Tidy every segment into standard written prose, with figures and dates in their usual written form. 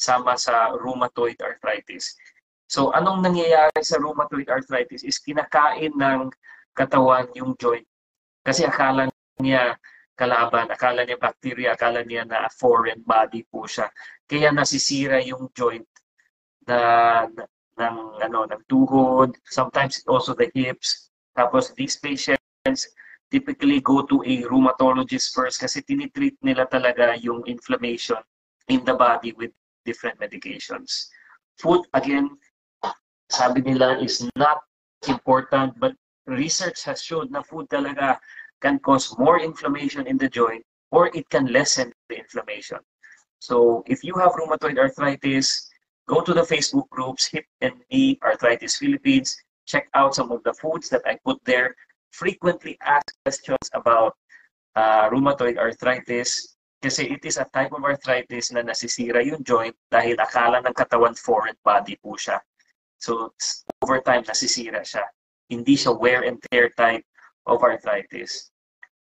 sama sa rheumatoid arthritis. So anong nangyayari sa rheumatoid arthritis is kinakain ng katawan yung joint kasi akala niya kalaban, akala niya bacteria, akala niya na foreign body po siya. Kaya nasisira yung joint na ng tuhod, sometimes also the hips. Tapos these patients typically go to a rheumatologist first kasi tinitreat nila talaga yung inflammation in the body with different medications. Food, again, sabi nila is not important, but research has shown na food talaga can cause more inflammation in the joint or it can lessen the inflammation. So if you have rheumatoid arthritis, go to the Facebook groups, Hip and Knee Arthritis Philippines, check out some of the foods that I put there, frequently ask questions about rheumatoid arthritis kasi it is a type of arthritis na nasisira yung joint dahil akala ng katawan foreign body po siya. So over time, nasisira siya. Hindi siya wear and tear type of arthritis.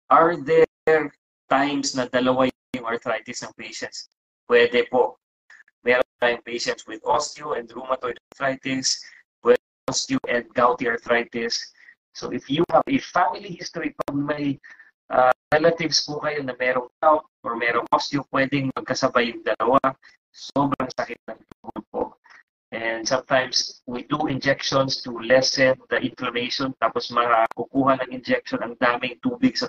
Are there times na dalawa yung arthritis ng patients? Pwede po. Meron tayong patients with osteo and rheumatoid arthritis, with osteo and gouty arthritis. So if you have a family history, pag may relatives po kayo na merong gout or merong osteo, pwedeng magkasabay yung dalawa. Sobrang sakit ng tuhod po. And sometimes we do injections to lessen the inflammation. Tapos kukuha ng injection, ang daming tubig sa